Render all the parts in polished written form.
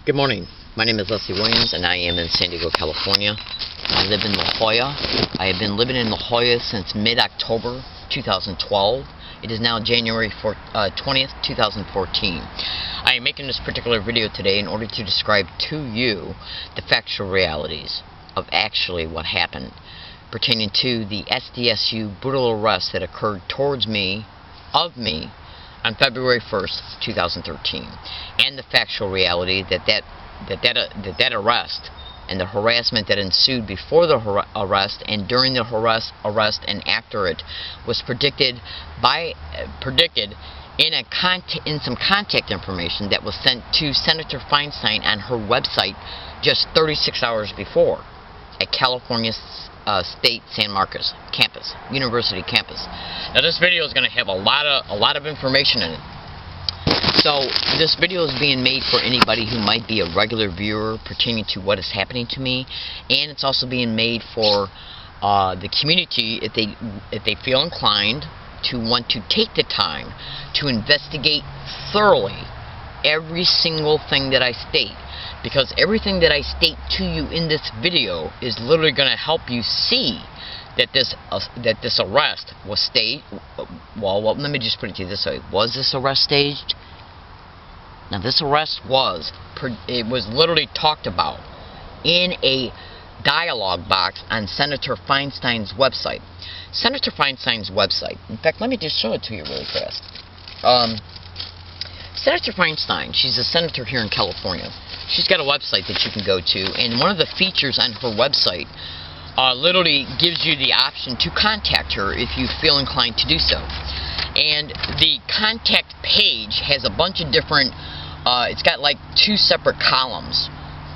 Good morning. My name is Leslie Williams, and I am in San Diego, California. I live in La Jolla. I have been living in La Jolla since mid-October 2012. It is now January 20th, 2014. I am making this particular video today in order to describe to you the factual realities of actually what happened pertaining to the SDSU brutal arrest that occurred towards me, on February 1st, 2013, and the factual reality that arrest and the harassment that ensued before the arrest and during the arrest and after it was predicted in some contact information that was sent to Senator Feinstein on her website just 36 hours before at California State San Marcos campus, University campus. Now this video is going to have a lot of information in it. So this video is being made for anybody who might be a regular viewer pertaining to what is happening to me, and it's also being made for the community if they feel inclined to want to take the time to investigate thoroughly every single thing that I state. Because everything that I state to you in this video is literally going to help you see that this arrest was staged. Well, let me just put it to you this way: was this arrest staged? Now, this arrest was literally talked about in a dialogue box on Senator Feinstein's website. Senator Feinstein's website. In fact, let me just show it to you really fast. Senator Feinstein, she's a senator here in California. She's got a website that you can go to, and one of the features on her website literally gives you the option to contact her if you feel inclined to do so. And the contact page has a bunch of different, it's got like 2 separate columns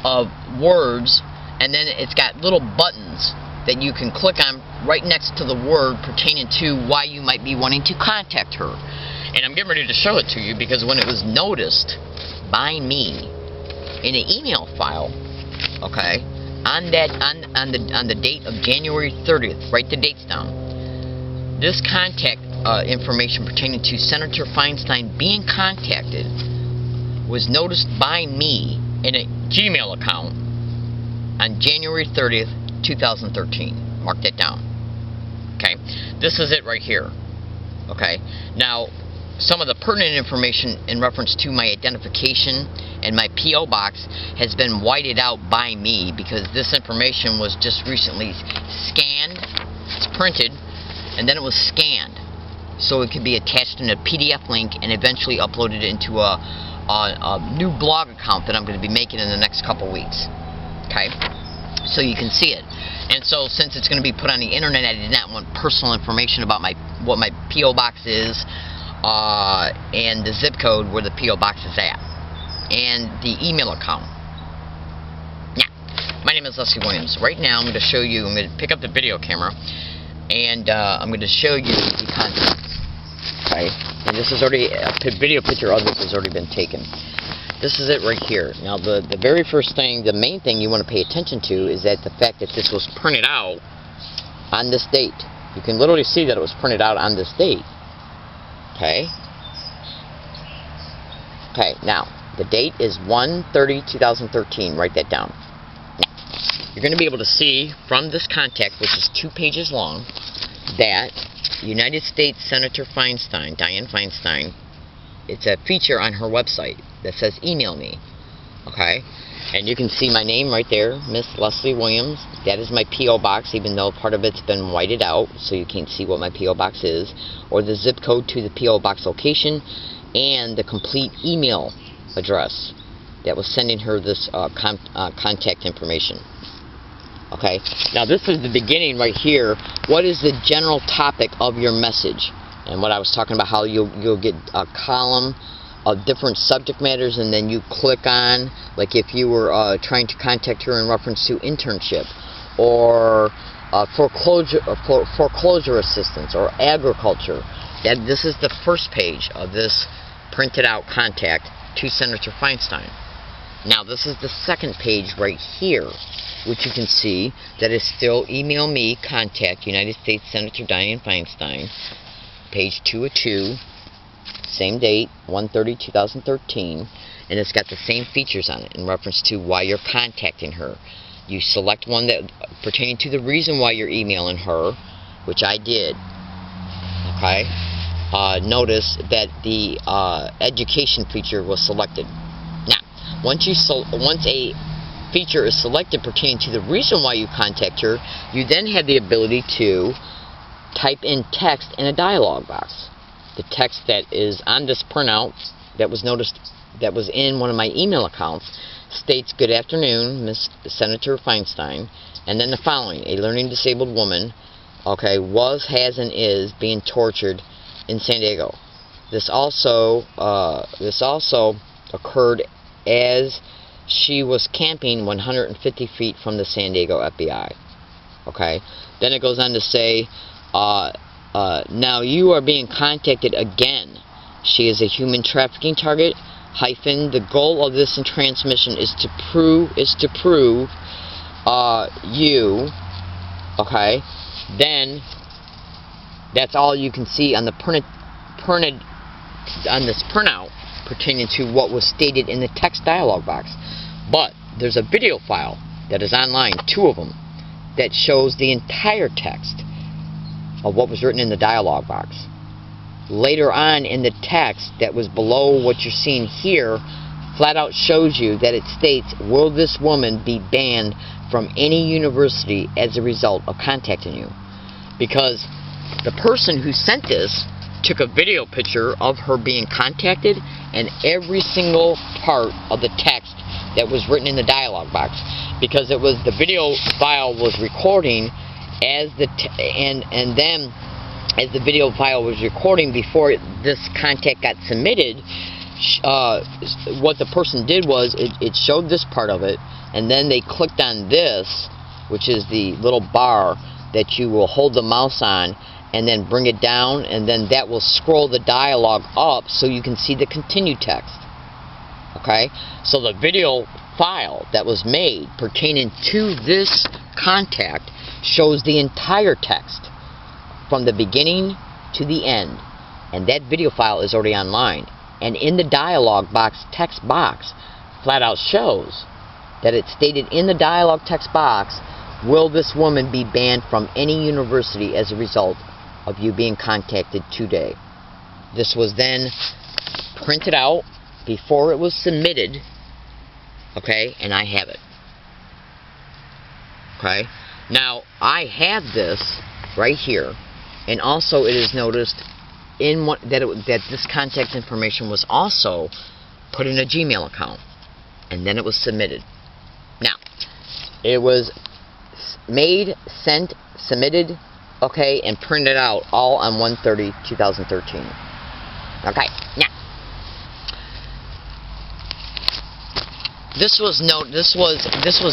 of words, and then it's got little buttons that you can click on right next to the word pertaining to why you might be wanting to contact her. And I'm getting ready to show it to you because when it was noticed by me in an email file, okay, on the date of January 30th, write the dates down. This contact information pertaining to Senator Feinstein being contacted was noticed by me in a Gmail account on January 30th, 2013. Mark that down. Okay, this is it right here. Okay, now some of the pertinent information in reference to my identification and my P.O. box has been whited out by me because this information was just recently scanned, it's printed, and then it was scanned so it could be attached in a PDF link and eventually uploaded into a new blog account that I'm going to be making in the next couple weeks. Okay, so you can see it. And so since it's going to be put on the internet, I did not want personal information about what my P.O. box is, and the zip code where the P.O. box is at, and the email account. Now, my name is Leslie Williams. Right now, I'm going to show you, I'm going to pick up the video camera, and I'm going to show you the contents. Okay, and this is already, a video picture of this has already been taken. This is it right here. Now, the very first thing, the main thing you want to pay attention to is that the fact that this was printed out on this date. You can literally see that it was printed out on this date. Okay. Okay, now, the date is 1/30/2013. Write that down. Now, you're going to be able to see from this contact, which is 2 pages long, that United States Senator Feinstein, Dianne Feinstein, it's a feature on her website that says email me. Okay? And you can see my name right there, Miss Leslie Williams. That is my P.O. box, even though part of it's been whited out, so you can't see what my P.O. box is, or the zip code to the P.O. box location, and the complete email address that was sending her this contact information. Okay, now this is the beginning right here. What is the general topic of your message? And what I was talking about, how you'll get a column of different subject matters, and then you click on, like if you were trying to contact her in reference to internship, or foreclosure assistance, or agriculture. This is the first page of this printed out contact to Senator Feinstein. Now this is the second page right here, which you can see that is still email me, contact United States Senator Dianne Feinstein, page 2 of 2, same date, 1/30/2013, and it's got the same features on it in reference to why you're contacting her. You select one that pertaining to the reason why you're emailing her, which I did. Okay. Notice that the education feature was selected. Now, once a feature is selected pertaining to the reason why you contact her, you then have the ability to type in text in a dialog box. The text that is on this printout that was noticed that was in one of my email accounts states, "Good afternoon, Miss Senator Feinstein," and then the following: a learning disabled woman, okay, was, has, and is being tortured in San Diego. This also occurred as she was camping 150 feet from the San Diego FBI. Okay. Then it goes on to say, now you are being contacted again. She is a human trafficking target. The goal of this transmission is to prove you. Okay. Then that's all you can see on the printed on this printout pertaining to what was stated in the text dialog box. But there's a video file that is online, 2 of them, that shows the entire text of what was written in the dialog box. Later on in the text that was below what you're seeing here, flat out shows you that it states, "Will this woman be banned from any university as a result of contacting you?" Because the person who sent this took a video picture of her being contacted and every single part of the text that was written in the dialog box, because it was the video file was recording as and then as the video file was recording before this contact got submitted, what the person did was it showed this part of it, and then they clicked on this, which is the little bar that you will hold the mouse on and then bring it down, and then that will scroll the dialogue up so you can see the continued text. Okay, so the video file that was made pertaining to this contact shows the entire text from the beginning to the end, and that video file is already online. And in the dialog box text box, flat out shows that it stated in the dialog text box, "Will this woman be banned from any university as a result of you being contacted today?" This was then printed out before it was submitted, okay, and I have it. Okay, now I have this right here, and also it is noticed in that this contact information was also put in a Gmail account, and then it was submitted. Now, it was made, sent, submitted, okay, and printed out all on 1/30/2013. Okay, now this was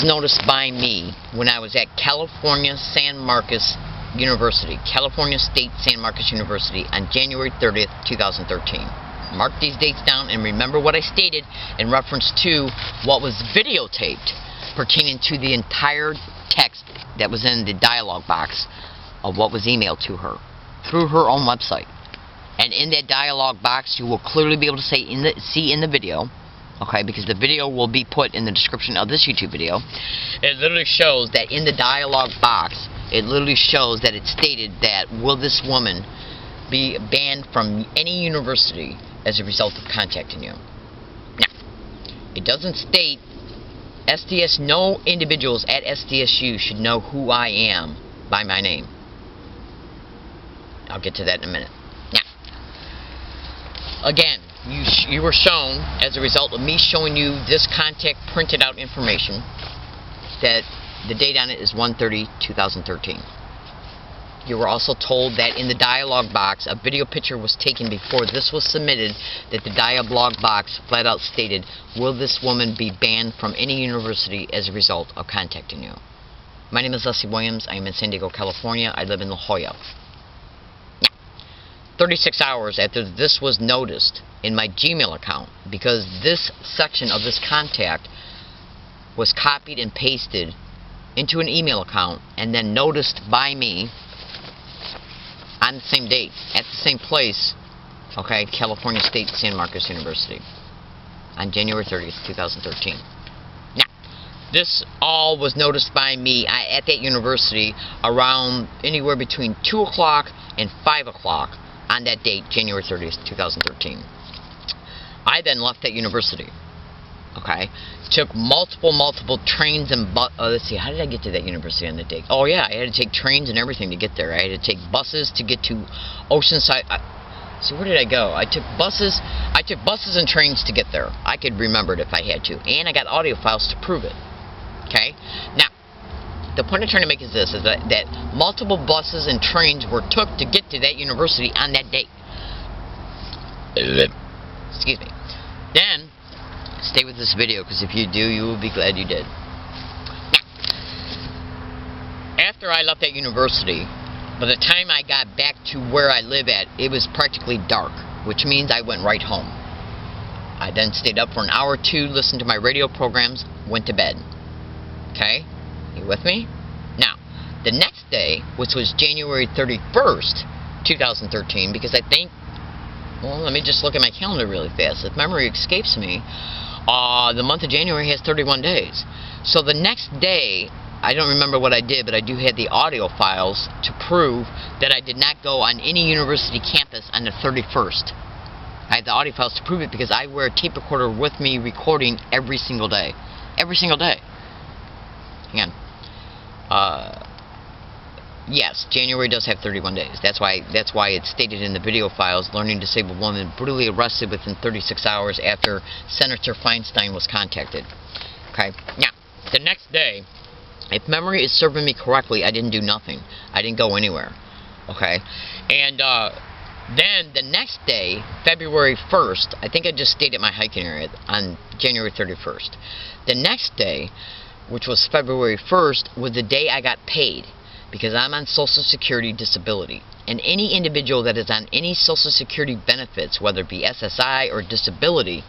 noticed by me when I was at California San Marcos University, California State San Marcos University, on January 30th, 2013. Mark these dates down and remember what I stated in reference to what was videotaped pertaining to the entire text that was in the dialog box of what was emailed to her through her own website. And in that dialog box, you will clearly be able to see in the video, okay, because the video will be put in the description of this YouTube video. It literally shows that in the dialog box, it literally shows that it stated that, "Will this woman be banned from any university as a result of contacting you?" Now, it doesn't state no individuals at SDSU should know who I am by my name. I'll get to that in a minute. Now, again, you were shown, as a result of me showing you this contact printed out information, that the date on it is 1/30/2013. You were also told that in the dialog box, a video picture was taken before this was submitted, that the dialog box flat out stated, "Will this woman be banned from any university as a result of contacting you?" My name is Leslie Williams. I am in San Diego, California. I live in La Jolla. Now, 36 hours after this was noticed in my Gmail account, because this section of this contact was copied and pasted into an email account and then noticed by me on the same date, at the same place, okay, California State San Marcos University. on January 30th, 2013. Now, this all was noticed by me at that university around anywhere between 2 o'clock and 5 o'clock on that date, January 30th, 2013. I then left that university. Okay, took multiple trains and let's see, how did I get to that university on that date? Oh yeah, I had to take trains and everything to get there. I had to take buses to get to Oceanside. So where did I go? I took buses and trains to get there. I could remember it if I had to, and I got audio files to prove it. Okay, now the point I'm trying to make is this: that multiple buses and trains were took to get to that university on that date. Excuse me. Then, stay with this video, because if you do, you will be glad you did. Now, after I left that university, by the time I got back to where I live at, it was practically dark, which means I went right home. I then stayed up for an hour or two, listened to my radio programs, went to bed. Okay? You with me? Now, the next day, which was January 31st, 2013, because I think, well, let me just look at my calendar really fast. If memory escapes me, the month of January has 31 days. So the next day, I don't remember what I did, but I do have the audio files to prove that I did not go on any university campus on the 31st. I have the audio files to prove it because I wear a tape recorder with me recording every single day. Every single day. Hang on. Yes, January does have 31 days. That's why it's stated in the video files, learning disabled woman brutally arrested within 36 hours after Senator Feinstein was contacted. Okay, now, the next day, if memory is serving me correctly, I didn't do nothing. I didn't go anywhere. Okay, and then the next day, February 1st, I think I just stayed at my hiking area on January 31st. The next day, which was February 1st, was the day I got paid. Because I'm on Social Security disability. And any individual that is on any Social Security benefits, whether it be SSI or disability,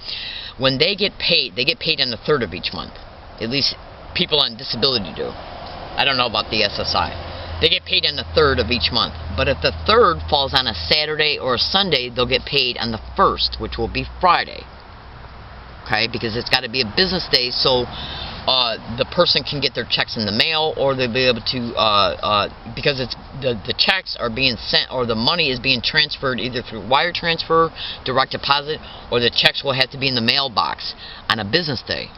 when they get paid on the 3rd of each month. At least people on disability do. I don't know about the SSI. They get paid on the 3rd of each month. But if the 3rd falls on a Saturday or a Sunday, they'll get paid on the 1st, which will be Friday. Okay, because it's got to be a business day, so the person can get their checks in the mail, or they'll be able to, because it's the checks are being sent, or the money is being transferred either through wire transfer, direct deposit, or the checks will have to be in the mailbox on a business day.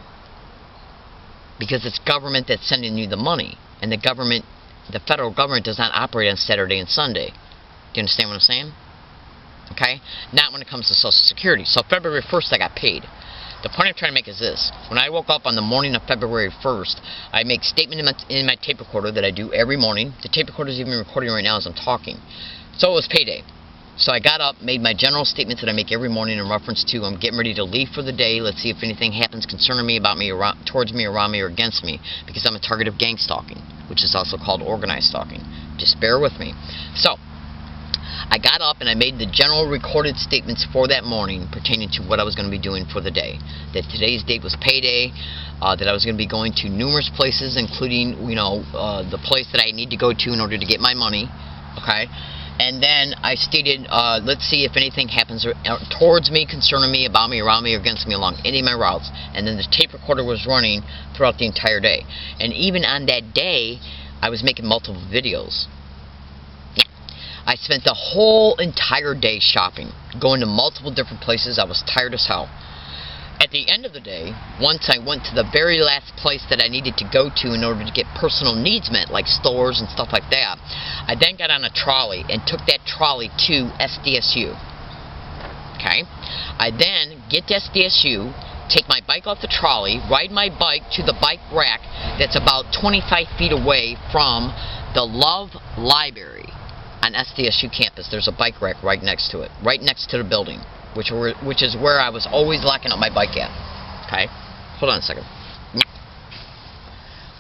Because it's government that's sending you the money, and the federal government does not operate on Saturday and Sunday. Do you understand what I'm saying? Okay? Not when it comes to Social Security. So February 1st I got paid. The point I'm trying to make is this. When I woke up on the morning of February 1st, I make statement in my tape recorder that I do every morning. The tape recorder is even recording right now as I'm talking. So it was payday. So I got up, made my general statements that I make every morning in reference to I'm getting ready to leave for the day. Let's see if anything happens concerning me, about me, towards me, around me, or against me. Because I'm a target of gang stalking, which is also called organized stalking. Just bear with me. So, I got up and I made the general recorded statements for that morning pertaining to what I was going to be doing for the day. That today's date was payday, that I was going to be going to numerous places, including, the place that I need to go to in order to get my money, okay? And then I stated, let's see if anything happens towards me, concerning me, about me, around me, or against me along any of my routes. And then the tape recorder was running throughout the entire day. And even on that day, I was making multiple videos. I spent the whole entire day shopping, going to multiple different places. I was tired as hell. At the end of the day, once I went to the very last place that I needed to go to in order to get personal needs met, like stores and stuff like that, I then got on a trolley and took that trolley to SDSU. Okay? I then get to SDSU, take my bike off the trolley, ride my bike to the bike rack that's about 25 feet away from the Love Library. On SDSU campus, there's a bike rack right next to it, right next to the building, which is where I was always locking up my bike at. Okay? Hold on a second.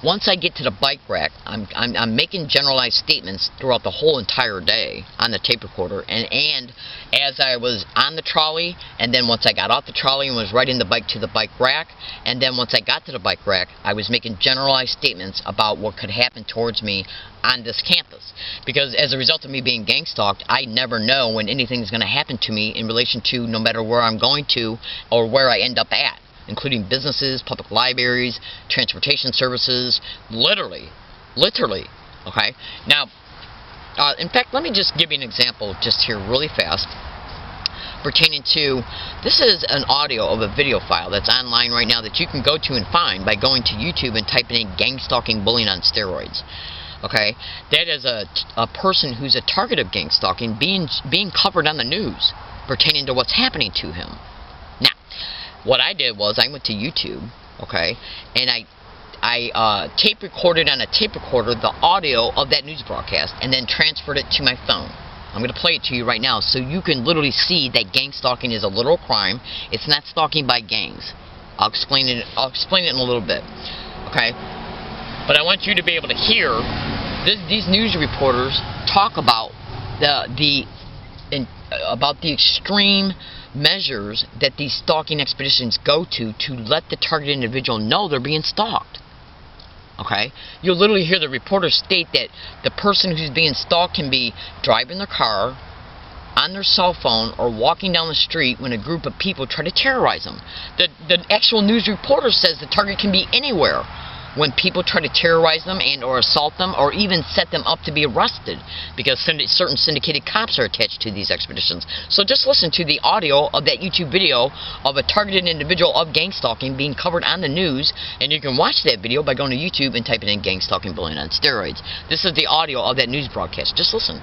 once I get to the bike rack, I'm making generalized statements throughout the whole entire day on the tape recorder, and as I was on the trolley, and then once I got off the trolley and was riding the bike to the bike rack, and then once I got to the bike rack, I was making generalized statements about what could happen towards me on this campus. Because as a result of me being gang stalked, I never know when anything's going to happen to me in relation to no matter where I'm going to or where I end up at, including businesses, public libraries, transportation services, literally, okay? Now, in fact, let me just give you an example just here really fast pertaining to, this is an audio of a video file that's online right now that you can go to and find by going to YouTube and typing in gang stalking bullying on steroids. Okay, that is a person who's a target of gang stalking being covered on the news pertaining to what's happening to him. Now, what I did was I went to YouTube, okay, and I tape recorded on a tape recorder the audio of that news broadcast and then transferred it to my phone. I'm going to play it to you right now so you can literally see that gang stalking is a literal crime. It's not stalking by gangs. I'll explain it in a little bit, okay? But I want you to be able to hear these news reporters talk about the extreme measures that these stalking expeditions go to let the targeted individual know they're being stalked. Okay? You'll literally hear the reporters state that the person who's being stalked can be driving their car, on their cell phone, or walking down the street when a group of people try to terrorize them. The actual news reporter says the target can be anywhere when people try to terrorize them and or assault them or even set them up to be arrested, because certain syndicated cops are attached to these expeditions. So just listen to the audio of that YouTube video of a targeted individual of gang stalking being covered on the news, and you can watch that video by going to YouTube and typing in gang stalking bullying on steroids. This is the audio of that news broadcast. Just listen.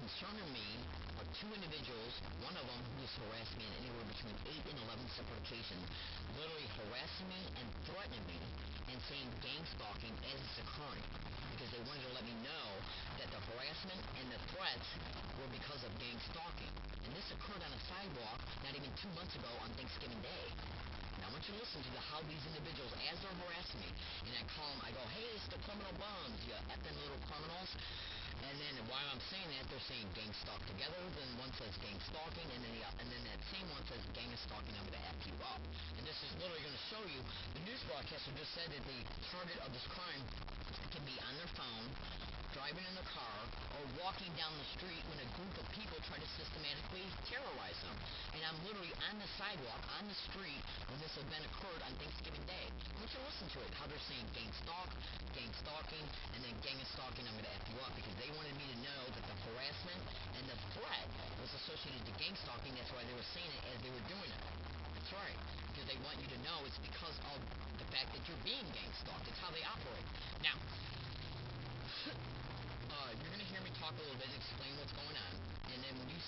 Concerning me are two individuals, one of them who has harassed me on anywhere between 8 and 11 separate occasions, literally harassing me and threatening me and saying gang stalking as it's occurring, because they wanted to let me know that the harassment and the threats were because of gang stalking. And this occurred on a sidewalk not even 2 months ago on Thanksgiving Day. Now I want you to listen to how these individuals, as they're harassing me, and I call them, I go, hey, it's the criminal bums, you effing little criminals. And then while I'm saying that, they're saying gang stalk together. Then one says gang stalking, and then that same one says gang is stalking. I'm going to F you up. And this is literally going to show you. The news broadcaster just said that the target of this crime can be on their phone, driving in the car, or walking down the street when a group of people try to systematically terrorize them. And I'm literally on the sidewalk, on the street, when this event occurred on Thanksgiving Day. I want you to listen to it, how they're saying gang stalk, gang stalking, and then gang is stalking, I'm going to F you up, because they wanted me to know that the harassment and the threat was associated to gang stalking. That's why they were saying it as they were doing it. That's right, because they want you to know it's because of the fact that you're being gang stalked. It's how they operate. Now, you're going to hear me talk a little bit and explain what's going on. And then when you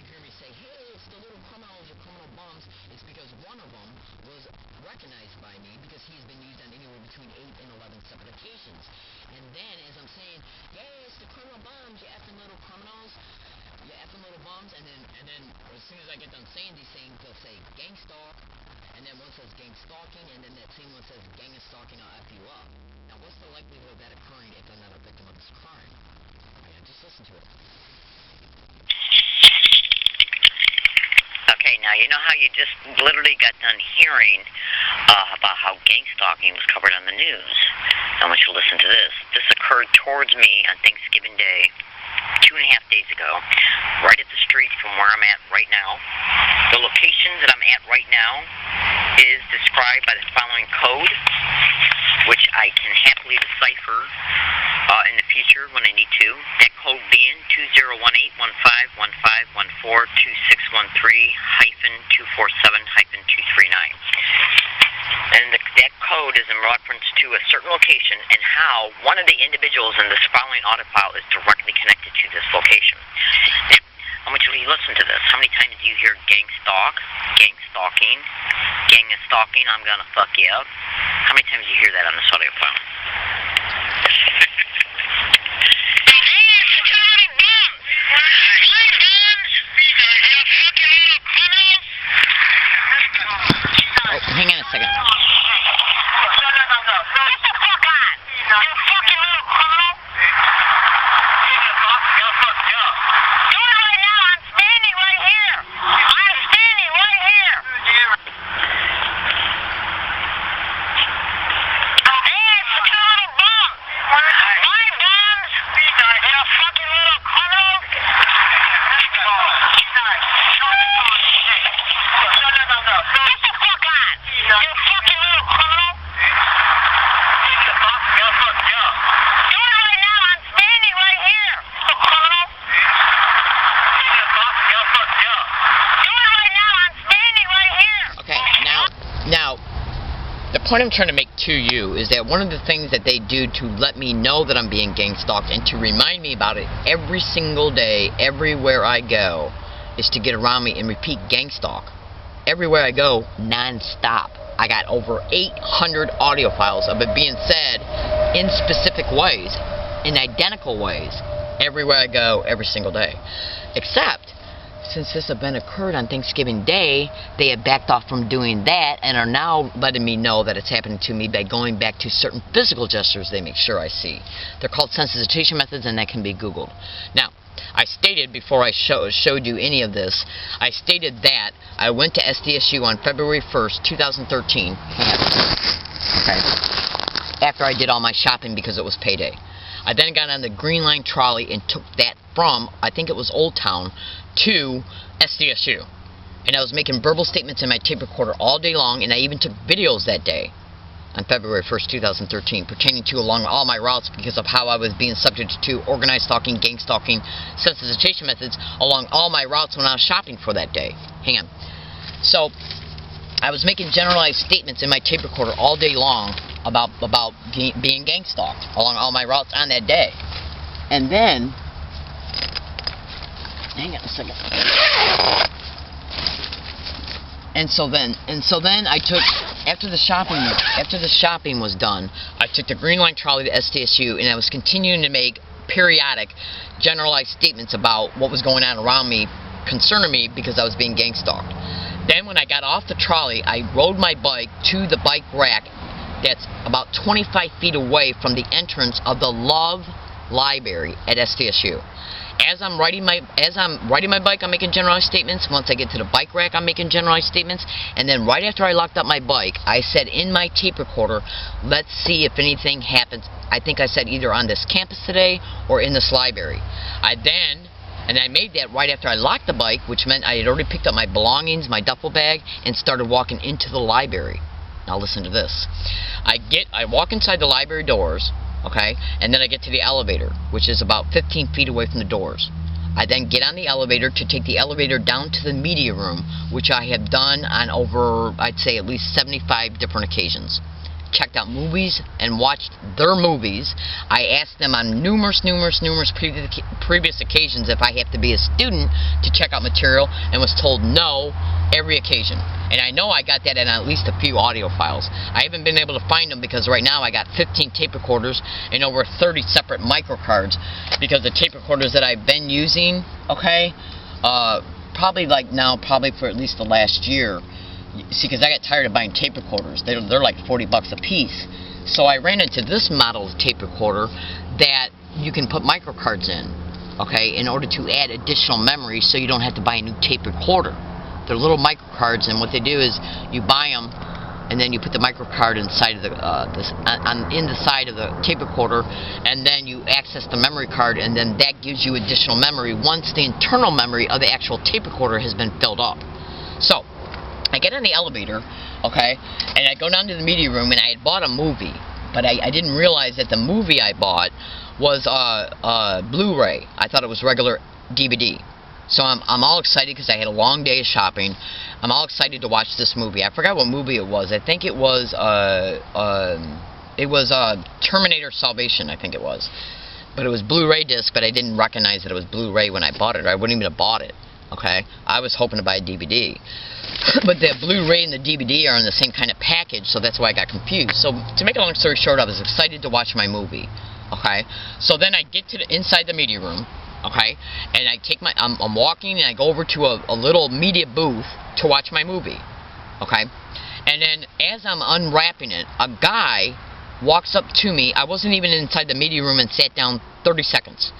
hear me say, hey, it's the little criminals or criminal bums, it's because one of them was recognized by me because he's been used on anywhere between 8 and 11 separate occasions. And then as I'm saying, yeah, it's the criminal bums, you effing little criminals, you effing little bums, and then as soon as I get done saying these things, they'll say gang stalk, and then one says gang stalking, and then that same one says gang is stalking, I'll F you up. Now, what's the likelihood of that occurring if I'm not a victim of this crime? Just listen to it. Okay, now you know how you just literally got done hearing about how gang stalking was covered on the news. I want you to listen to this. This occurred towards me on Thanksgiving Day, 2.5 days ago, right at the street from where I'm at right now. The location that I'm at right now is described by the following code, which I can happily decipher in the future when I need to. That code being 2018-1514-2613-247-239. And that code is in reference to a certain location and how one of the individuals in this following audit file is directly connected to this location. Now, I want you to listen to this. How many times do you hear gang stalk, gang stalking, gang is stalking, I'm gonna fuck you up? How many times do you hear that on this audio file? Oh, hang on a second. The point I'm trying to make to you is that one of the things that they do to let me know that I'm being gang stalked and to remind me about it every single day, everywhere I go, is to get around me and repeat gang stalk. Everywhere I go, non-stop. I got over 800 audio files of it being said in specific ways, in identical ways, everywhere I go, every single day. Except, since this event occurred on Thanksgiving Day, they had backed off from doing that and are now letting me know that it's happening to me by going back to certain physical gestures they make sure I see. They're called sensitization methods, and that can be Googled. Now, I stated before I showed you any of this, I stated that I went to SDSU on February 1st, 2013, okay, after I did all my shopping because it was payday. I then got on the Green Line trolley and took that from, I think it was Old Town, to SDSU. And I was making verbal statements in my tape recorder all day long, and I even took videos that day, on February 1st, 2013, pertaining to along all my routes because of how I was being subject to organized stalking, gang stalking, sensitization methods along all my routes when I was shopping for that day. Hang on. So, I was making generalized statements in my tape recorder all day long about being gang stalked along all my routes on that day. And then, hang on a second. And so then I took, after the shopping was done, I took the Green Line trolley to SDSU, and I was continuing to make periodic generalized statements about what was going on around me, concerning me, because I was being gang stalked. Then when I got off the trolley, I rode my bike to the bike rack that's about 25 feet away from the entrance of the Love library at SDSU. As I'm riding my bike, I'm making generalized statements. Once I get to the bike rack, I'm making generalized statements. And then right after I locked up my bike, I said in my tape recorder, let's see if anything happens. I think I said either on this campus today or in this library. I made that right after I locked the bike, which meant I had already picked up my belongings, my duffel bag, and started walking into the library. Now listen to this. I walk inside the library doors, okay, and then I get to the elevator, which is about 15 feet away from the doors. I then get on the elevator to take the elevator down to the media room, which I have done on over, I'd say, at least 75 different occasions. Checked out movies and watched their movies. I asked them on numerous previous occasions if I have to be a student to check out material, and was told no every occasion. And I know I got that in at least a few audio files. I haven't been able to find them because right now I got 15 tape recorders and over 30 separate microcards, because the tape recorders that I've been using, okay, probably for at least the last year. See, because I got tired of buying tape recorders. They're like $40 a piece. So I ran into this model of tape recorder that you can put microcards in, okay, in order to add additional memory so you don't have to buy a new tape recorder. They're little microcards, and what they do is you buy them, and then you put the microcard inside of in the side of the tape recorder, and then you access the memory card, and then that gives you additional memory once the internal memory of the actual tape recorder has been filled up. So I get on the elevator, okay, and I go down to the media room, and I had bought a movie, but I didn't realize that the movie I bought was Blu-ray. I thought it was regular DVD. So I'm all excited because I had a long day of shopping. I'm all excited to watch this movie. I forgot what movie it was. I think it was Terminator Salvation, I think it was. But it was Blu-ray disc, but I didn't recognize that it was Blu-ray when I bought it, or I wouldn't even have bought it. Okay, I was hoping to buy a DVD. But the Blu-ray and the DVD are in the same kind of package, so that's why I got confused. So, to make a long story short, I was excited to watch my movie. Okay, so then I get to inside the media room, okay, and I take I'm walking, and I go over to a little media booth to watch my movie. Okay, and then as I'm unwrapping it, a guy walks up to me. I wasn't even inside the media room, and sat down 30 seconds.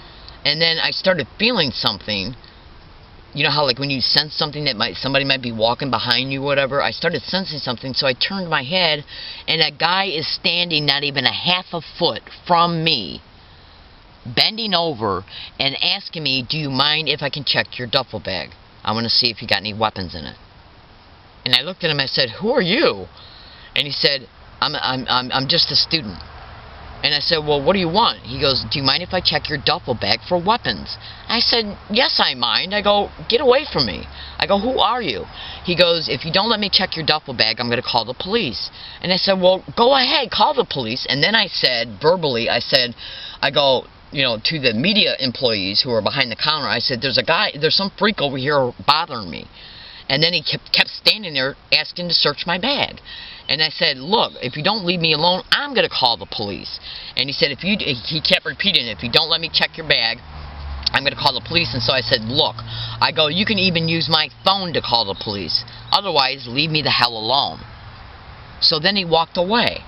And then I started feeling something. You know how, like, when you sense something that somebody might be walking behind you, whatever? I started sensing something, so I turned my head, and a guy is standing not even a half a foot from me, bending over and asking me, do you mind if I can check your duffel bag? I want to see if you got any weapons in it. And I looked at him, I said, who are you? And he said, I'm just a student. And I said, well, what do you want? He goes, do you mind if I check your duffel bag for weapons? I said, yes, I mind. I go, get away from me. I go, who are you? He goes, if you don't let me check your duffel bag, I'm going to call the police. And I said, well, go ahead, call the police. And then I said, verbally, I go, you know, to the media employees who are behind the counter, I said, there's some freak over here bothering me. And then he kept standing there asking to search my bag. And I said, look, if you don't leave me alone, I'm going to call the police. And he said, he kept repeating, if you don't let me check your bag, I'm going to call the police. And so I said, look, I go, you can even use my phone to call the police. Otherwise, leave me the hell alone. So then he walked away.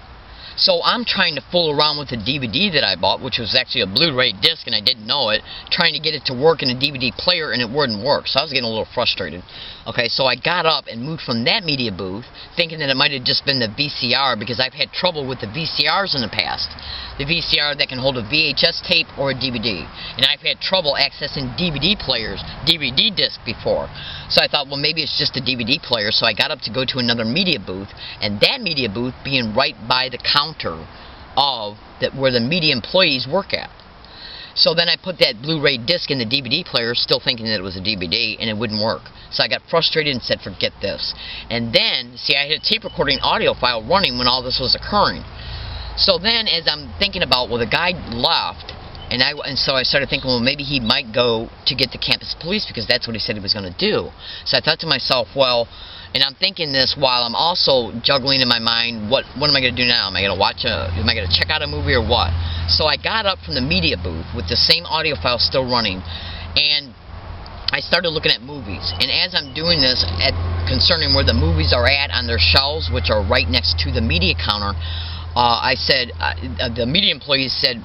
So I'm trying to fool around with the DVD that I bought, which was actually a Blu-ray disc, and I didn't know it, trying to get it to work in a DVD player, and it wouldn't work. So I was getting a little frustrated. Okay, so I got up and moved from that media booth, thinking that it might have just been the VCR, because I've had trouble with the VCRs in the past. The VCR that can hold a VHS tape or a DVD. And I've had trouble accessing DVD players, DVD disc before. So I thought, well, maybe it's just a DVD player. So I got up to go to another media booth, and that media booth being right by the counter of where the media employees work at. So then I put that Blu-ray disc in the DVD player, still thinking that it was a DVD, and it wouldn't work. So I got frustrated and said, forget this. And then, see, I had a tape recording audio file running when all this was occurring. So then, as I'm thinking about, well, the guy left, and so I started thinking, well, maybe he might go to get the campus police, because that's what he said he was going to do. So I thought to myself, well, and I'm thinking this while I'm also juggling in my mind, what am I going to do now? Am I going to check out a movie or what? So I got up from the media booth with the same audio file still running, and I started looking at movies. And as I'm doing this, concerning where the movies are at on their shelves, which are right next to the media counter, I said, the media employees said,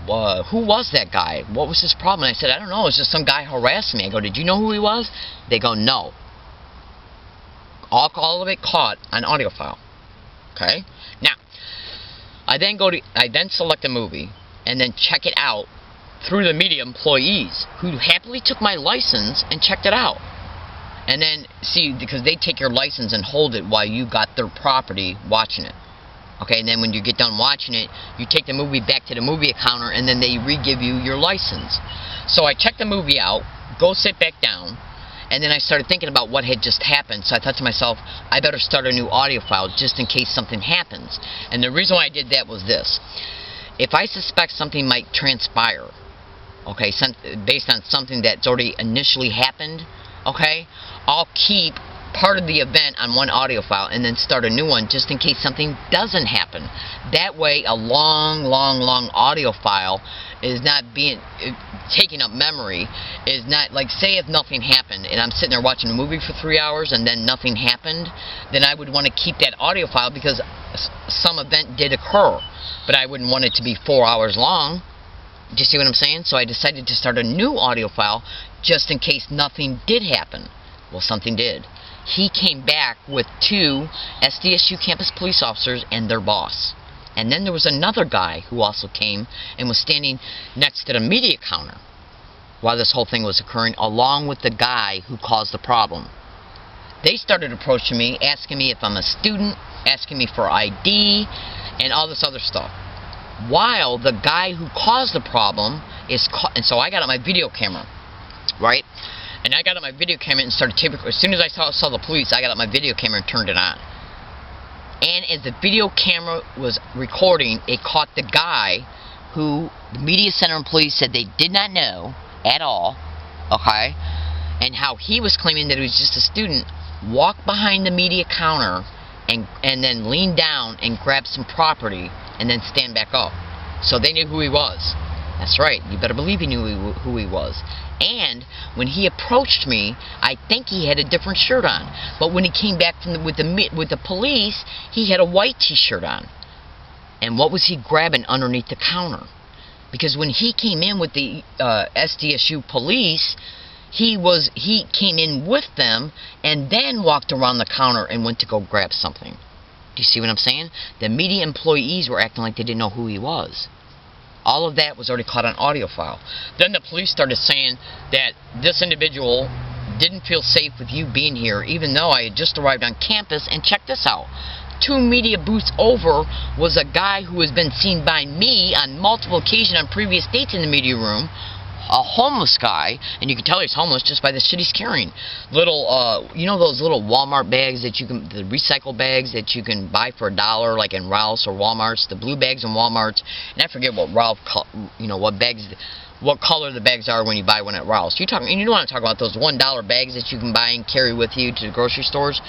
who was that guy? What was his problem? And I said, I don't know. It was just some guy harassed me. I go, did you know who he was? They go, no. All of it caught on audio file. Okay? Now, I then select a movie and then check it out through the media employees who happily took my license and checked it out. And then, see, because they take your license and hold it while you got their property watching it. Okay, and then when you get done watching it, you take the movie back to the movie counter and then they re-give you your license. So I checked the movie out, go sit back down, and then I started thinking about what had just happened. So I thought to myself, I better start a new audio file just in case something happens. And the reason why I did that was this. If I suspect something might transpire, okay, based on something that's already initially happened, okay, I'll keep part of the event on one audio file and then start a new one just in case something doesn't happen. That way a long audio file is not being taking up memory, is not like, say if nothing happened and I'm sitting there watching a movie for 3 hours and then nothing happened, then I would want to keep that audio file because some event did occur, but I wouldn't want it to be 4 hours long. Do you see what I'm saying? So I decided to start a new audio file just in case nothing did happen. Well, something did. He came back with 2 SDSU campus police officers and their boss. And then there was another guy who also came and was standing next to the media counter while this whole thing was occurring, along with the guy who caused the problem. They started approaching me, asking me if I'm a student, asking me for ID, and all this other stuff. While the guy who caused the problem is and so I got out my video camera, right? And I got out my video camera and started taping. As soon as I saw the police, I got out my video camera and turned it on. And as the video camera was recording, it caught the guy who the media center employees said they did not know at all, okay? And how he was claiming that he was just a student, walked behind the media counter and then lean down and grab some property and then stand back up. So they knew who he was. That's right. You better believe he knew who he was. And when he approached me, I think he had a different shirt on. But when he came back from with the police, he had a white T-shirt on. And what was he grabbing underneath the counter? Because when he came in with the SDSU police, he came in with them and then walked around the counter and went to go grab something. Do you see what I'm saying? The media employees were acting like they didn't know who he was. All of that was already caught on audio file. Then the police started saying that this individual didn't feel safe with you being here, even though I had just arrived on campus. And check this out. 2 media booths over was a guy who has been seen by me on multiple occasions on previous dates in the media room. A homeless guy, and you can tell he's homeless just by the shit he's carrying. Little, you know those little Walmart bags that you can, the recycle bags that you can buy for $1, like in Ralph's or Walmart's, the blue bags in Walmart's, and I forget what Ralph, you know, what color the bags are when you buy one at Ralph's. You know what I'm talking about, those $1 bags that you can buy and carry with you to the grocery stores.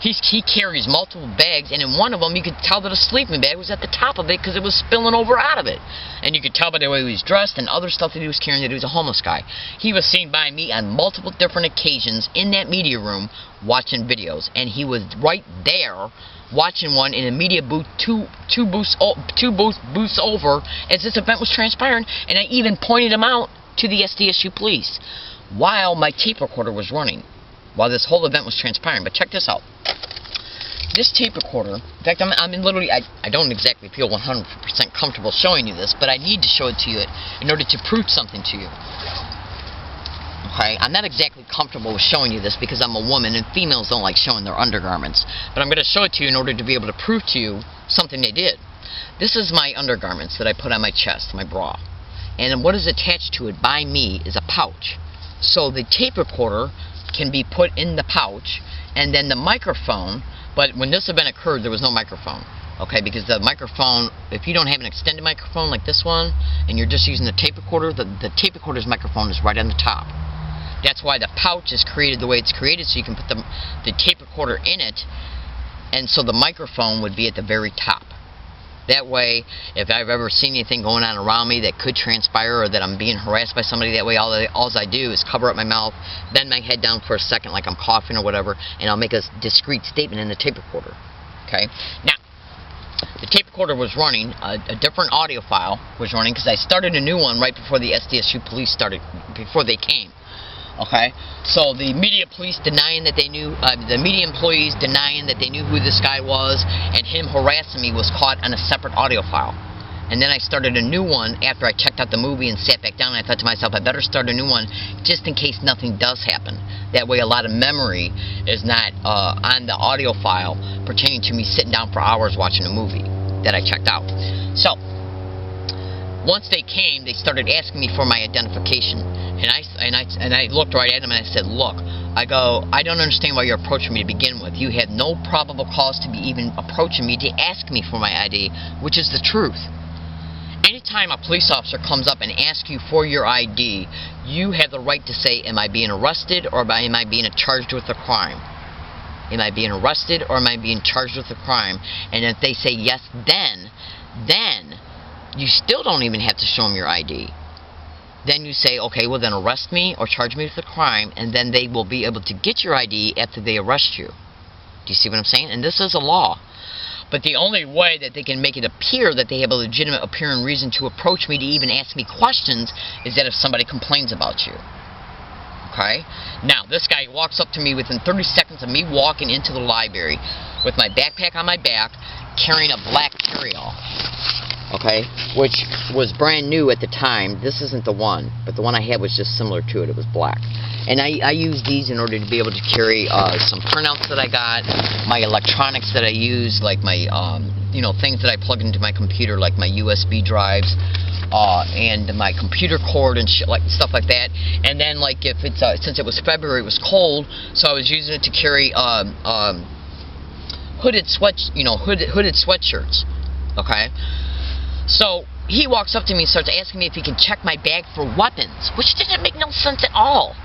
He carries multiple bags, and in one of them you could tell that a sleeping bag was at the top of it because it was spilling over out of it. And you could tell by the way he was dressed and other stuff that he was carrying that he was a homeless guy. He was seen by me on multiple different occasions in that media room watching videos, and he was right there watching one in a media booth two booths over as this event was transpiring, and I even pointed him out to the SDSU police while my tape recorder was running, while this whole event was transpiring. But check this out. This tape recorder, in fact, I'm literally, I don't exactly feel 100% comfortable showing you this, but I need to show it to you in order to prove something to you. Okay, I'm not exactly comfortable with showing you this because I'm a woman and females don't like showing their undergarments. But I'm going to show it to you in order to be able to prove to you something they did. This is my undergarments that I put on my chest, my bra. And what is attached to it by me is a pouch. So the tape recorder can be put in the pouch, and then the microphone, but when this event occurred there was no microphone. Okay, because the microphone, if you don't have an extended microphone like this one, and you're just using the tape recorder, the tape recorder's microphone is right on the top. That's why the pouch is created the way it's created, so you can put the tape recorder in it, and so the microphone would be at the very top. That way, if I've ever seen anything going on around me that could transpire or that I'm being harassed by somebody, that way all I do is cover up my mouth, bend my head down for a second like I'm coughing or whatever, and I'll make a discreet statement in the tape recorder. Okay? Now, the tape recorder was running, a different audio file was running, because I started a new one right before the SDSU police before they came. Okay, so the media police denying that they knew, the media employees denying that they knew who this guy was, and him harassing me was caught on a separate audio file. And then I started a new one after I checked out the movie and sat back down, and I thought to myself, I better start a new one just in case nothing does happen. That way a lot of memory is not on the audio file pertaining to me sitting down for hours watching a movie that I checked out. So, once they came, they started asking me for my identification. And I looked right at them and I said, look, I don't understand why you're approaching me to begin with. You had no probable cause to be even approaching me to ask me for my ID, which is the truth. Anytime a police officer comes up and asks you for your ID, you have the right to say, am I being arrested or am I being charged with a crime? Am I being arrested or am I being charged with a crime? And if they say yes, then you still don't even have to show them your ID. Then you say, okay, well then arrest me or charge me with a crime, and then they will be able to get your ID after they arrest you. Do you see what I'm saying? And this is a law. But the only way that they can make it appear that they have a legitimate appearing reason to approach me to even ask me questions is that if somebody complains about you. Okay? Now, this guy walks up to me within 30 seconds of me walking into the library with my backpack on my back, carrying a black carry-all. Okay? Which was brand new at the time. This isn't the one, but the one I had was just similar to it. It was black. And I use these in order to be able to carry some printouts that I got, my electronics that I use, like my, things that I plug into my computer, like my USB drives, and my computer cord and shit, stuff like that. And then, like, if it's since it was February, it was cold, so I was using it to carry hooded sweatshirts. Okay, so he walks up to me and starts asking me if he can check my bag for weapons, which didn't make no sense at all.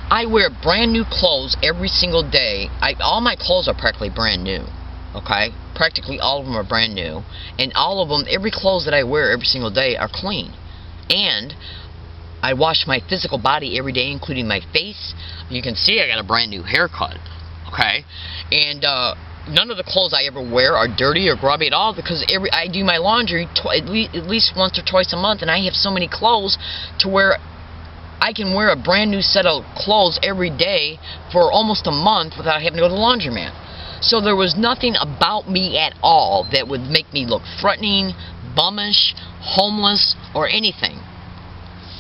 I wear brand new clothes every single day. All my clothes are practically brand new. Okay? Practically all of them are brand new. And all of them, every clothes that I wear every single day are clean. And I wash my physical body every day, including my face. You can see I got a brand new haircut. Okay? And none of the clothes I ever wear are dirty or grubby at all, because I do my laundry at least once or twice a month, and I have so many clothes to where I can wear a brand new set of clothes every day for almost a month without having to go to the laundromat. So there was nothing about me at all that would make me look threatening, bummish, homeless, or anything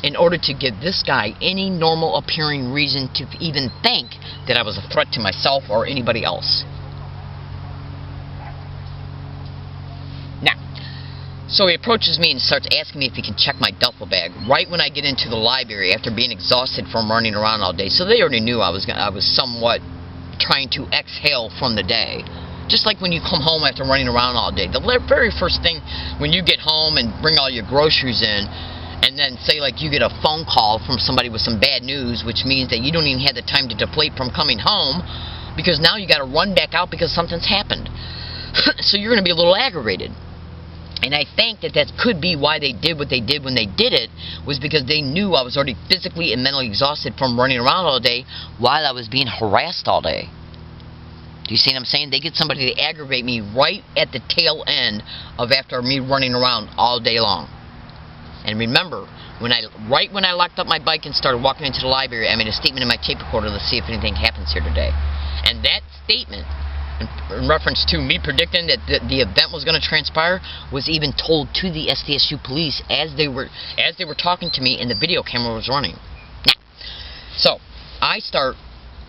in order to give this guy any normal appearing reason to even think that I was a threat to myself or anybody else. So he approaches me and starts asking me if he can check my duffel bag right when I get into the library after being exhausted from running around all day. So they already knew I was somewhat trying to exhale from the day. Just like when you come home after running around all day. The very first thing when you get home and bring all your groceries in, and then say like you get a phone call from somebody with some bad news, which means that you don't even have the time to deflate from coming home, because now you got to run back out because something's happened. So you're going to be a little aggravated. And I think that could be why they did what they did when they did it, was because they knew I was already physically and mentally exhausted from running around all day while I was being harassed all day. Do you see what I'm saying? They get somebody to aggravate me right at the tail end of after me running around all day long. And remember, right when I locked up my bike and started walking into the library, I made a statement in my tape recorder to see if anything happens here today. And that statement, in reference to me predicting that the event was going to transpire, was even told to the SDSU police as they were talking to me and the video camera was running. Now, so I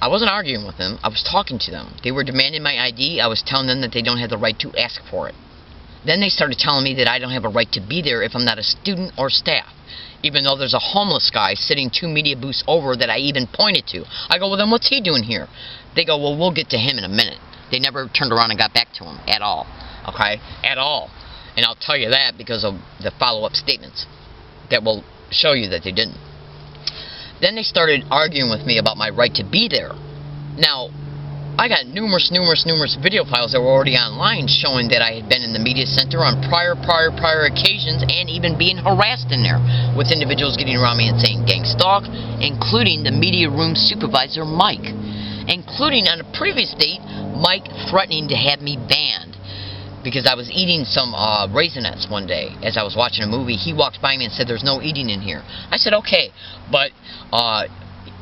wasn't arguing with them. I was talking to them. They were demanding my ID. I was telling them that they don't have the right to ask for it. Then they started telling me that I don't have a right to be there if I'm not a student or staff, even though there's a homeless guy sitting 2 media booths over that I even pointed to. I go, well, then what's he doing here? They go, well, we'll get to him in a minute. They never turned around and got back to him at all. Okay? At all. And I'll tell you that because of the follow-up statements that will show you that they didn't. Then they started arguing with me about my right to be there. Now, I got numerous video files that were already online showing that I had been in the media center on prior occasions and even being harassed in there with individuals getting around me and saying gang stalk, including the media room supervisor, Mike. Including on a previous date, Mike threatening to have me banned. because I was eating some Raisinets one day as I was watching a movie. He walked by me and said, "There's no eating in here." I said, "Okay," but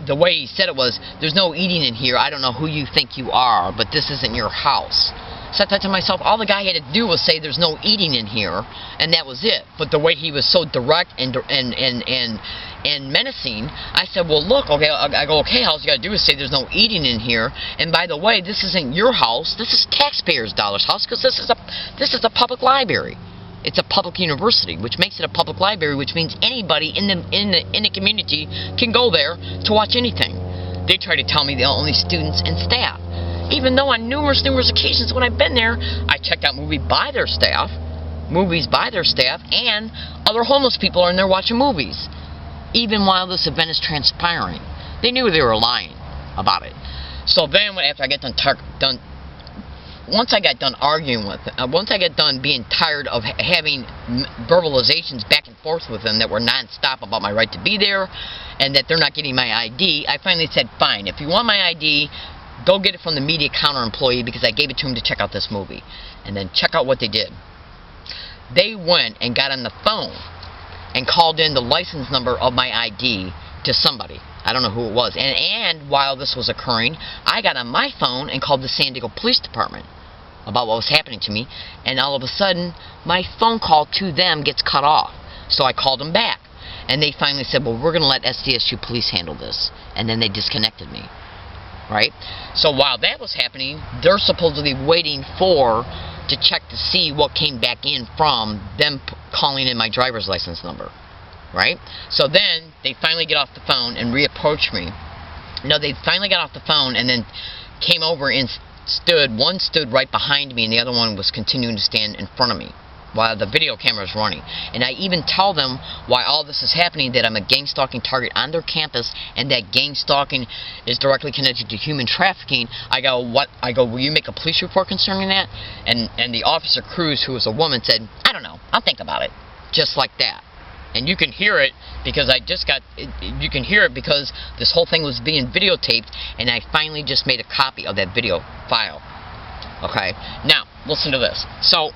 the way he said it was, "There's no eating in here. I don't know who you think you are, but this isn't your house." So I thought to myself, all the guy had to do was say, "There's no eating in here," and that was it. But the way he was so direct and menacing, I said, "Well, look, okay." I go, "Okay, all you got to do is say there's no eating in here. And by the way, this isn't your house. This is taxpayers' dollars house, because this is a public library. It's a public university, which makes it a public library, which means anybody in the community can go there to watch anything." They try to tell me they're only students and staff, even though on numerous occasions when I've been there, I checked out movies by their staff, and other homeless people are in there watching movies, even while this event is transpiring. They knew they were lying about it. So then, after I got once I got done arguing with them, once I got done being tired of having verbalizations back and forth with them that were non-stop about my right to be there and that they're not getting my ID, I finally said, "Fine, if you want my ID, go get it from the media counter employee, because I gave it to him to check out this movie." And then check out what they did. They went and got on the phone and called in the license number of my ID to somebody. I don't know who it was. And while this was occurring, I got on my phone and called the San Diego Police Department about what was happening to me. And all of a sudden, my phone call to them gets cut off. So I called them back. And they finally said, "Well, we're going to let SDSU police handle this." And then they disconnected me. Right? So while that was happening, they're supposedly waiting to check to see what came back in from them calling in my driver's license number. Right? So then they finally get off the phone and reapproach me. No, they finally got off the phone and then came over and one stood right behind me, and the other one was continuing to stand in front of me while the video camera is running. And I even tell them why all this is happening, that I'm a gang stalking target on their campus, and that gang stalking is directly connected to human trafficking. I go, "Will you make a police report concerning that?" And the officer Cruz, who was a woman, said, "I don't know, I'll think about it." Just like that. And you can hear it because you can hear it because this whole thing was being videotaped, and I finally just made a copy of that video file. Okay? Now, listen to this. So,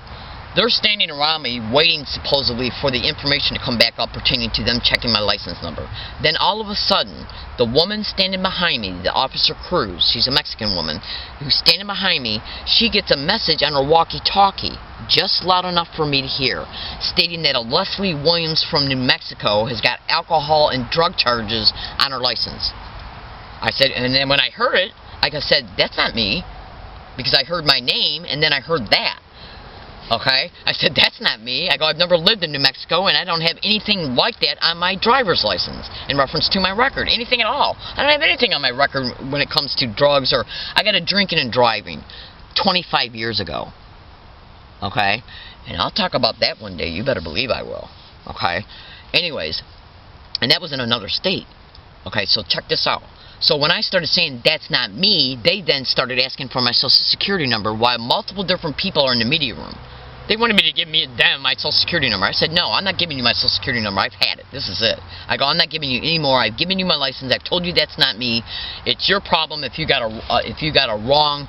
they're standing around me waiting supposedly for the information to come back up pertaining to them checking my license number. Then all of a sudden, the woman standing behind me, the Officer Cruz, she's a Mexican woman, who's standing behind me, she gets a message on her walkie-talkie, just loud enough for me to hear, stating that a Leslie Williams from New Mexico has got alcohol and drug charges on her license. I said, and then when I heard it, like I said, "That's not me," because I heard my name and then I heard that. Okay? I said, "That's not me." I go, "I've never lived in New Mexico, and I don't have anything like that on my driver's license in reference to my record. Anything at all. I don't have anything on my record when it comes to drugs, or I got a drinking and driving 25 years ago." Okay? And I'll talk about that one day. You better believe I will. Okay? Anyways, and that was in another state. Okay, so check this out. So when I started saying that's not me, they then started asking for my social security number while multiple different people are in the media room. They wanted me to give them my social security number. I said, "No, I'm not giving you my social security number. I've had it. This is it." I go, "I'm not giving you any more. I've given you my license. I've told you that's not me. It's your problem if you got a wrong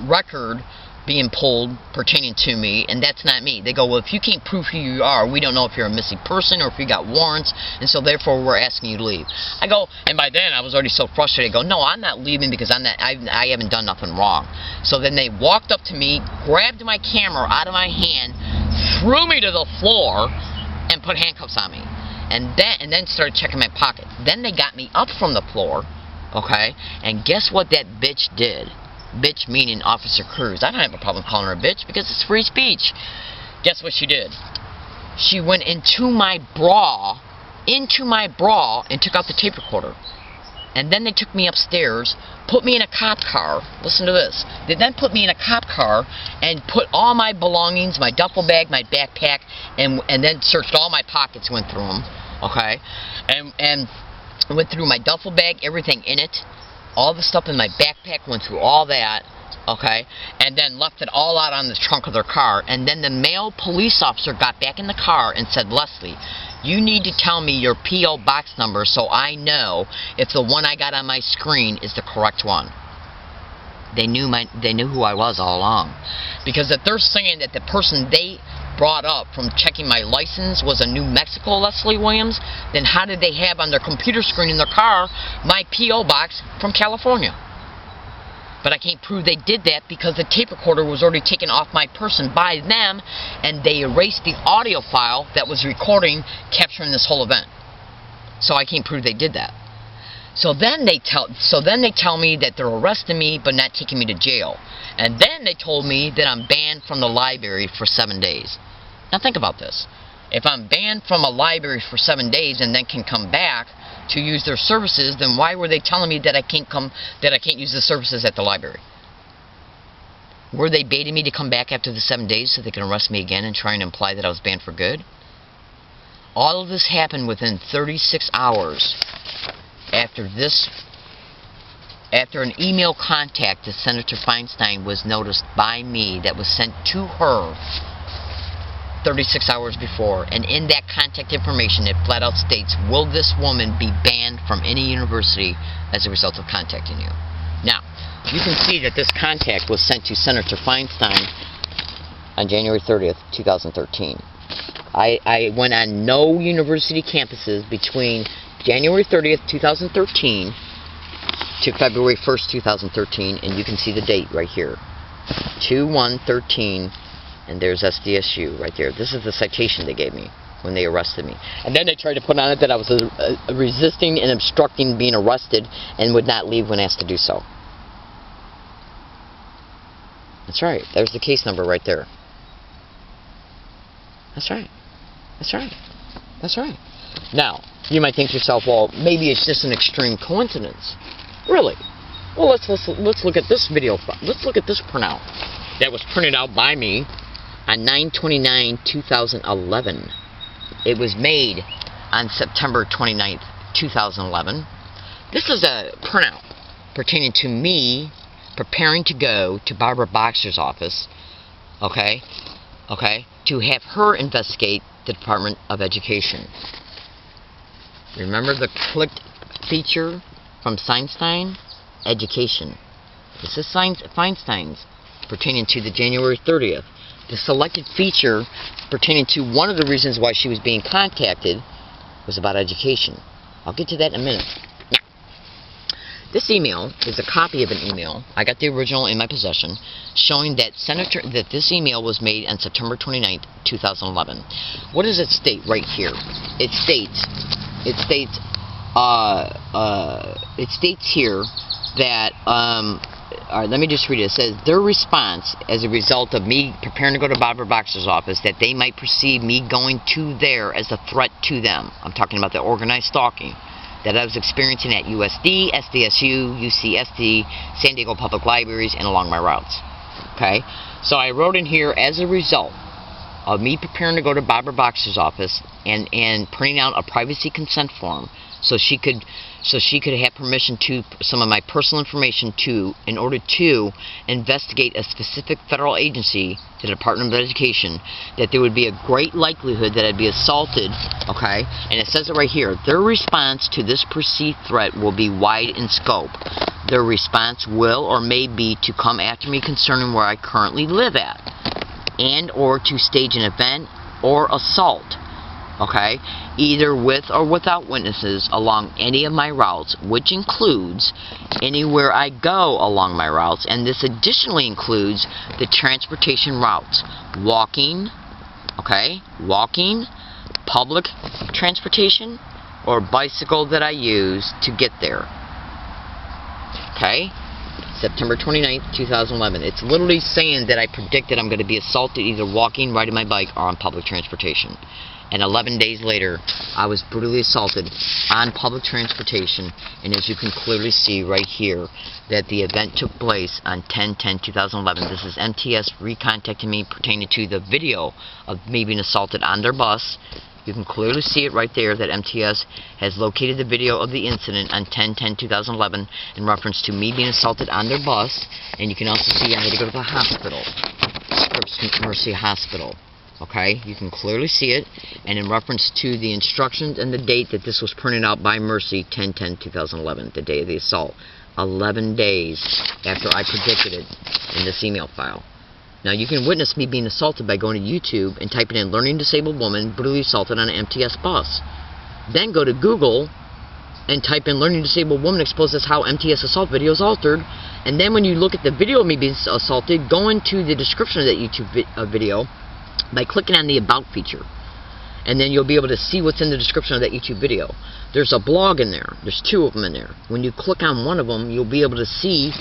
record being pulled pertaining to me, and that's not me." They go, "Well, if you can't prove who you are, we don't know if you're a missing person or if you got warrants, and so therefore we're asking you to leave." I go, and by then I was already so frustrated. I go, "No, I'm not leaving because I haven't done nothing wrong." So then they walked up to me, grabbed my camera out of my hand, threw me to the floor, and put handcuffs on me, and then started checking my pocket. Then they got me up from the floor, okay, and guess what that bitch did? Bitch meaning Officer Cruz. I don't have a problem calling her a bitch because it's free speech. Guess what she did? She went into my bra, and took out the tape recorder. And then they took me upstairs, put me in a cop car. Listen to this. They then put me in a cop car and put all my belongings, my duffel bag, my backpack, and then searched all my pockets, went through them, okay? And went through my duffel bag, everything in it. All the stuff in my backpack, went through all that, okay, and then left it all out on the trunk of their car. And then the male police officer got back in the car and said, "Leslie, you need to tell me your P.O. box number so I know if the one I got on my screen is the correct one." They knew who I was all along. Because if they're saying that the person they brought up from checking my license was a New Mexico Leslie Williams, then how did they have on their computer screen in their car my P.O. box from California? But I can't prove they did that because the tape recorder was already taken off my person by them, and they erased the audio file that was recording, capturing this whole event. So I can't prove they did that. So then they tell me that they're arresting me but not taking me to jail. And then they told me that I'm banned from the library for 7 days. Now think about this. If I'm banned from a library for 7 days and then can come back to use their services, then why were they telling me that I can't use the services at the library? Were they baiting me to come back after the 7 days so they can arrest me again and try and imply that I was banned for good? All of this happened within 36 hours after an email contact to Senator Feinstein was noticed by me that was sent to her 36 hours before, and in that contact information it flat out states, will this woman be banned from any university as a result of contacting you? Now, you can see that this contact was sent to Senator Feinstein on January 30th, 2013. I went on no university campuses between January 30th, 2013 to February 1st, 2013, and you can see the date right here. 2/1/13, and there's SDSU right there. This is the citation they gave me when they arrested me. And then they tried to put on it that I was resisting and obstructing being arrested and would not leave when asked to do so. That's right. There's the case number right there. That's right. That's right. That's right. Now, you might think to yourself, well, maybe it's just an extreme coincidence. Really? Well, let's look at this video. Let's look at this printout that was printed out by me on 9/29/2011. It was made on September 29th, 2011. This is a printout pertaining to me preparing to go to Barbara Boxer's office, okay, to have her investigate the Department of Education. Remember the clicked feature from Feinstein? Education. This is Feinstein's pertaining to the January 30th. The selected feature pertaining to one of the reasons why she was being contacted was about education. I'll get to that in a minute. Now, this email is a copy of an email. I got the original in my possession, showing that this email was made on September 29th, 2011. What does it state right here? It states here that let me just read it. It says, their response as a result of me preparing to go to Barbara Boxer's office, that they might perceive me going to there as a threat to them. I'm talking about the organized stalking that I was experiencing at USD, SDSU, UCSD, San Diego Public Libraries, and along my routes. Okay? So I wrote in here, as a result of me preparing to go to Barbara Boxer's office and printing out a privacy consent form so she could have permission to some of my personal information in order to investigate a specific federal agency, the Department of Education, that there would be a great likelihood that I'd be assaulted, okay? And it says it right here. Their response to this perceived threat will be wide in scope. Their response will or may be to come after me concerning where I currently live at, and or to stage an event or assault, okay, either with or without witnesses along any of my routes, which includes anywhere I go along my routes, and this additionally includes the transportation routes, walking, okay, public transportation, or bicycle that I use to get there, okay. September 29th, 2011. It's literally saying that I predicted I'm going to be assaulted either walking, riding my bike, or on public transportation. And 11 days later, I was brutally assaulted on public transportation. And as you can clearly see right here, that the event took place on 10/10/2011. This is MTS recontacting me pertaining to the video of me being assaulted on their bus. You can clearly see it right there that MTS has located the video of the incident on 10/10/2011 in reference to me being assaulted on their bus. And you can also see I had to go to the hospital, Scripps Mercy Hospital. Okay, you can clearly see it, and in reference to the instructions and the date that this was printed out by Mercy, 10/10/2011, the day of the assault, 11 days after I predicted it in this email file. Now, you can witness me being assaulted by going to YouTube and typing in learning disabled woman brutally assaulted on an MTS bus. Then go to Google and type in learning disabled woman exposes how MTS assault video is altered. And then when you look at the video of me being assaulted, go into the description of that YouTube video by clicking on the About feature. And then you'll be able to see what's in the description of that YouTube video. There's a blog in there. There's 2 of them in there. When you click on one of them, you'll be able to see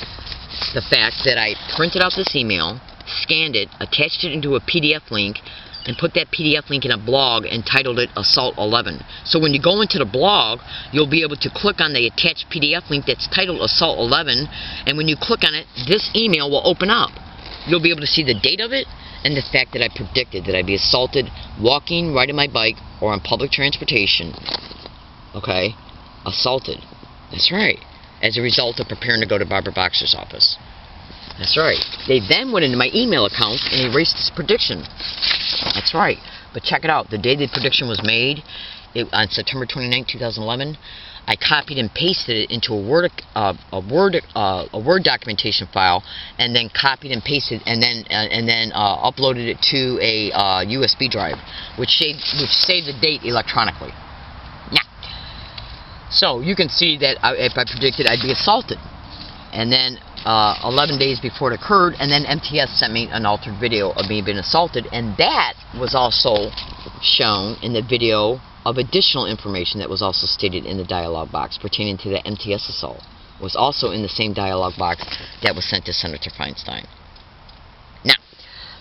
the fact that I printed out this email, scanned it, attached it into a PDF link, and put that PDF link in a blog and titled it Assault 11. So when you go into the blog, you'll be able to click on the attached PDF link that's titled Assault 11, and when you click on it, this email will open up. You'll be able to see the date of it and the fact that I predicted that I'd be assaulted walking, riding my bike, or on public transportation. Okay? Assaulted. That's right. As a result of preparing to go to Barbara Boxer's office. That's right. They then went into my email account and erased this prediction. That's right. But check it out. The day the prediction was made, on September 29, 2011, I copied and pasted it into a Word documentation file, and then copied and pasted, and then uploaded it to a USB drive, which saved the date electronically. Yeah. So you can see that if I predicted I'd be assaulted, and then 11 days before it occurred, and then MTS sent me an altered video of me being assaulted, and that was also shown in the video of additional information that was also stated in the dialog box pertaining to the MTS assault. It was also in the same dialog box that was sent to Senator Feinstein. Now,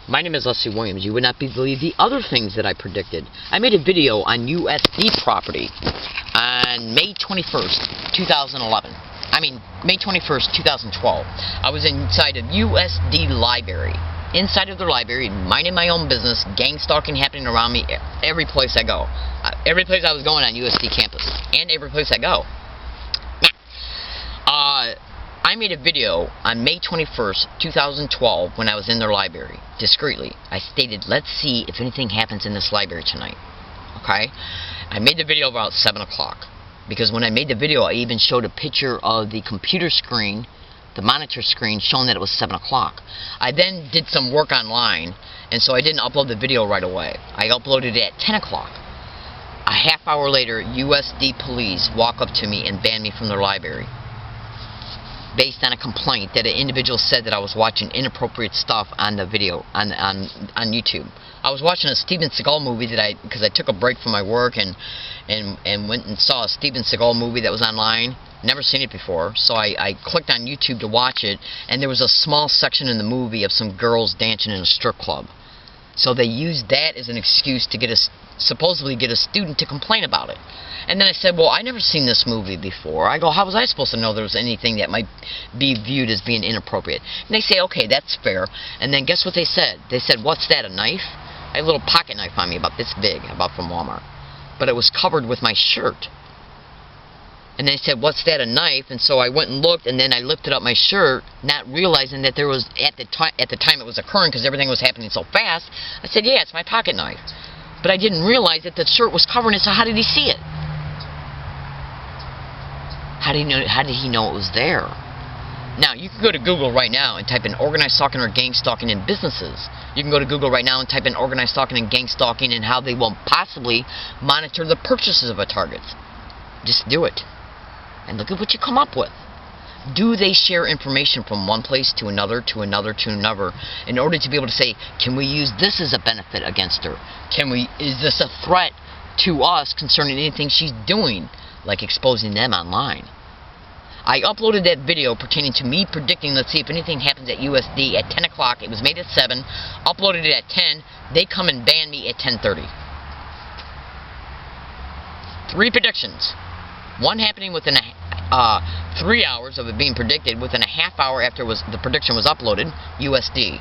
my name is Leslie Williams. You would not believe the other things that I predicted. I made a video on USD property on May 21st, 2011. I mean, May 21st, 2012. I was inside a USD library. Inside of their library, minding my own business, gang stalking happening around me every place I go. Every place I was going on USD campus. And every place I go. I made a video on May 21st, 2012 when I was in their library. Discreetly. I stated, let's see if anything happens in this library tonight. Okay? I made the video about 7 o'clock. Because when I made the video, I even showed a picture of the computer screen, the monitor screen, showing that it was 7 o'clock. I then did some work online, and so I didn't upload the video right away. I uploaded it at 10 o'clock. A half hour later, USD police walk up to me and ban me from their library, based on a complaint that an individual said that I was watching inappropriate stuff on the video, on YouTube. I was watching a Steven Seagal movie because I took a break from my work and went and saw a Steven Seagal movie that was online. Never seen it before, so I clicked on YouTube to watch it, and there was a small section in the movie of some girls dancing in a strip club. So they used that as an excuse to supposedly get a student to complain about it. And then I said, well, I never seen this movie before. I go, how was I supposed to know there was anything that might be viewed as being inappropriate? And they say, okay, that's fair. And then guess what they said? They said, what's that, a knife? I had a little pocket knife on me about this big, I bought from Walmart. But it was covered with my shirt. And they said, what's that, a knife? And so I went and looked, and then I lifted up my shirt, not realizing that there was, at the time it was occurring, because everything was happening so fast, I said, yeah, it's my pocket knife. But I didn't realize that the shirt was covering it, so how did he see it? How did he know it was there? Now, you can go to Google right now and type in organized stalking or gang stalking in businesses. You can go to Google right now and type in organized stalking and gang stalking and how they will possibly monitor the purchases of a target. Just do it. And look at what you come up with. Do they share information from one place to another, to another, to another, in order to be able to say, can we use this as a benefit against her? Is this a threat to us concerning anything she's doing, like exposing them online? I uploaded that video pertaining to me predicting, let's see if anything happens at USD at 10 o'clock. It was made at 7. Uploaded it at 10. They come and ban me at 10:30. 3 predictions. One happening within 3 hours of it being predicted, within a half hour after the prediction was uploaded, USD.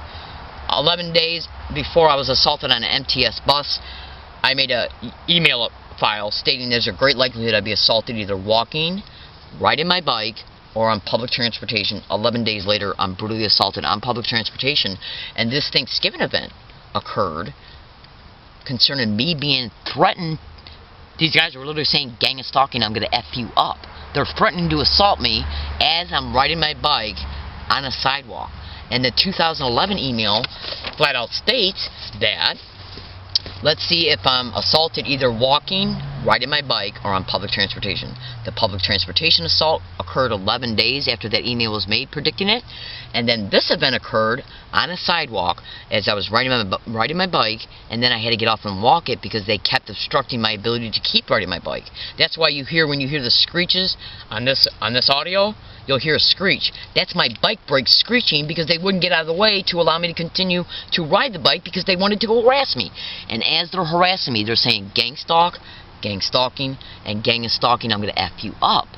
11 days before I was assaulted on an MTS bus, I made an email file stating there's a great likelihood I'd be assaulted either walking, riding my bike, or on public transportation. 11 days later, I'm brutally assaulted on public transportation. And this Thanksgiving event occurred concerning me being threatened. These guys were literally saying, gang of stalking, I'm going to F you up. they're threatening to assault me as I'm riding my bike on a sidewalk. And the 2011 email flat out states that, let's see if I'm assaulted either walking, riding my bike, or on public transportation. The public transportation assault occurred 11 days after that email was made predicting it. And then this event occurred on a sidewalk as I was riding my bike, and then I had to get off and walk it because they kept obstructing my ability to keep riding my bike. That's why when you hear the screeches on this audio, you'll hear a screech. That's my bike brakes screeching because they wouldn't get out of the way to allow me to continue to ride the bike because they wanted to harass me. And as they're harassing me, they're saying gang stalking, and gang is stalking, I'm going to F you up.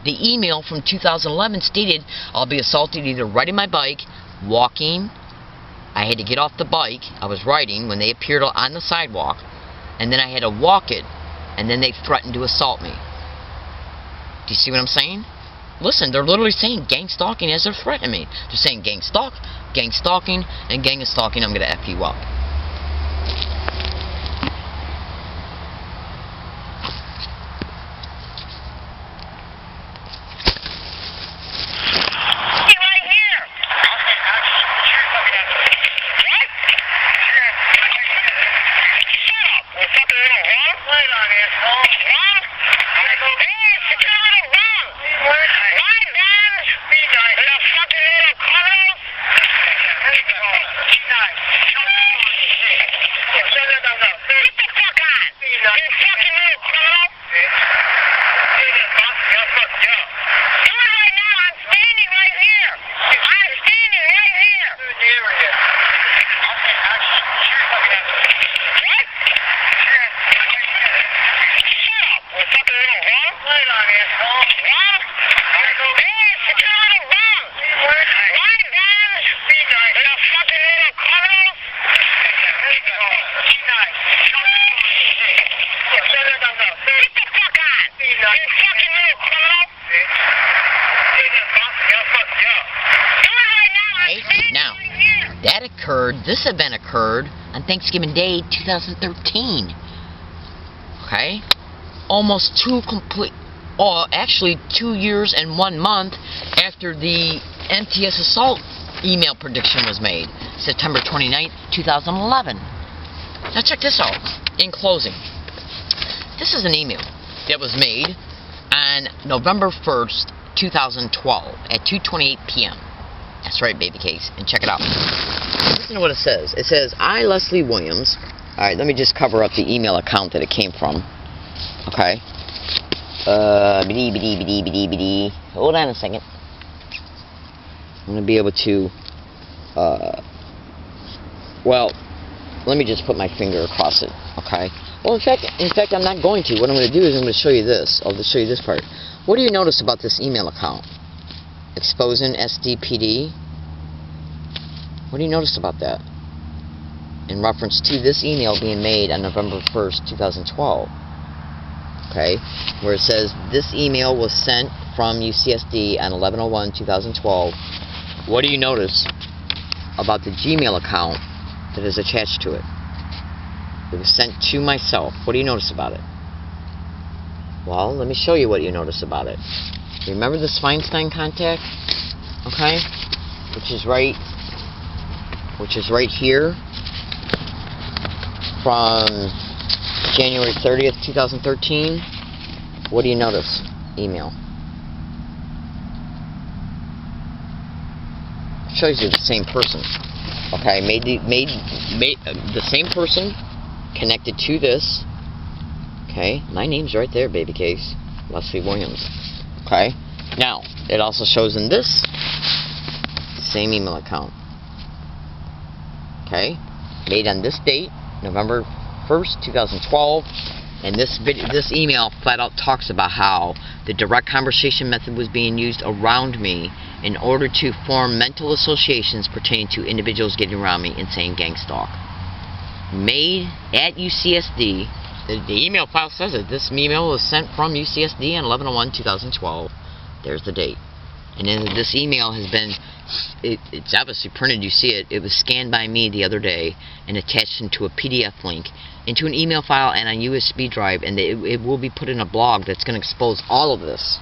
The email from 2011 stated I'll be assaulted either riding my bike, walking. I had to get off the bike I was riding when they appeared on the sidewalk, and then I had to walk it, and then they threatened to assault me. Do you see what I'm saying? Listen, they're literally saying gang stalking as they're threatening me. They're saying gang stalking, and gang is stalking, I'm going to F you up. Now, this event occurred on Thanksgiving Day 2013. Okay? Almost 2 years and 1 month after the MTS assault email prediction was made, September 29th, 2011. Now check this out. In closing, this is an email that was made on November 1st, 2012 at 2:28 p.m. That's right, baby case. And check it out. Listen to what it says. It says, I, Leslie Williams. Alright, let me just cover up the email account that it came from. Okay. Hold on a second. I'm going to be able to, well, let me just put my finger across it. Okay. Well, in fact, I'm not going to. What I'm going to do is I'm going to show you this. I'll just show you this part. What do you notice about this email account? Exposing SDPD. What do you notice about that? In reference to this email being made on November 1st, 2012. Okay, where it says this email was sent from UCSD on 11/01/2012. What do you notice about the Gmail account that is attached to it? It was sent to myself. What do you notice about it? Well, let me show you what you notice about it. Remember this Feinstein contact? Okay? Which is right here from January 30th, 2013. What do you notice? Email. Shows you the same person. Okay, made the same person connected to this. Okay, my name's right there, baby case. Leslie Williams. Okay, now it also shows in this same email account. Okay, made on this date, November 1st, 2012, and this email flat out talks about how the direct conversation method was being used around me in order to form mental associations pertaining to individuals getting around me and saying gang stalk. Made at UCSD. The email file says it. This email was sent from UCSD on 11/01/2012. There's the date. And then this email has been, it's obviously printed, you see it. It was scanned by me the other day and attached into a PDF link, into an email file and a USB drive, and it will be put in a blog that's going to expose all of this.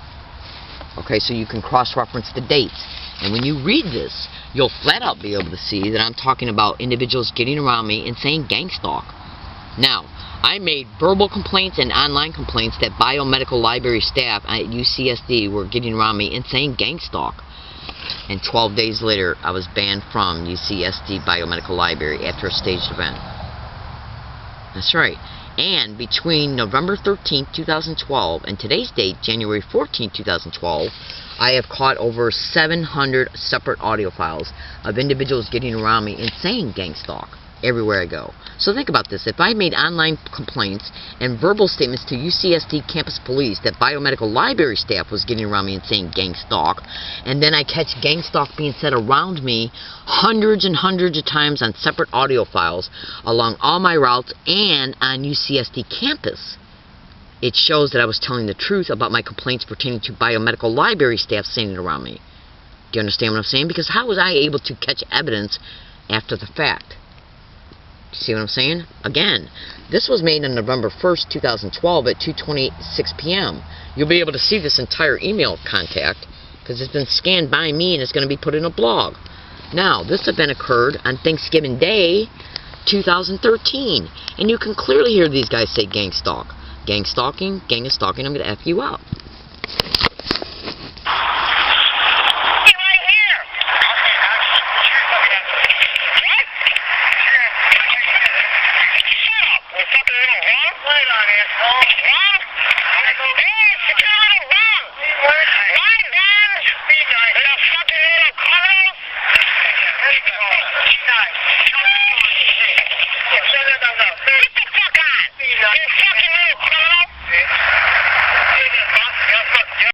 Okay, so you can cross-reference the dates. And when you read this, you'll flat out be able to see that I'm talking about individuals getting around me and saying gang stalk. Now, I made verbal complaints and online complaints that biomedical library staff at UCSD were getting around me and saying gang stalk. And 12 days later, I was banned from UCSD Biomedical Library after a staged event. That's right. And between November 13th, 2012 and today's date, January 14th, 2012, I have caught over 700 separate audio files of individuals getting around me and saying gang stalk everywhere I go. So think about this. If I made online complaints and verbal statements to UCSD campus police that biomedical library staff was getting around me and saying gang stalk, and then I catch gang stalk being said around me hundreds and hundreds of times on separate audio files along all my routes and on UCSD campus, it shows that I was telling the truth about my complaints pertaining to biomedical library staff saying it around me. Do you understand what I'm saying? Because how was I able to catch evidence after the fact? See what I'm saying? Again, this was made on November 1st, 2012 at 2:26 p.m. You'll be able to see this entire email contact because it's been scanned by me and it's going to be put in a blog. Now, this event occurred on Thanksgiving Day, 2013. And you can clearly hear these guys say gang stalk. Gang stalking, gang is stalking, I'm going to F you up. Get the fuck on!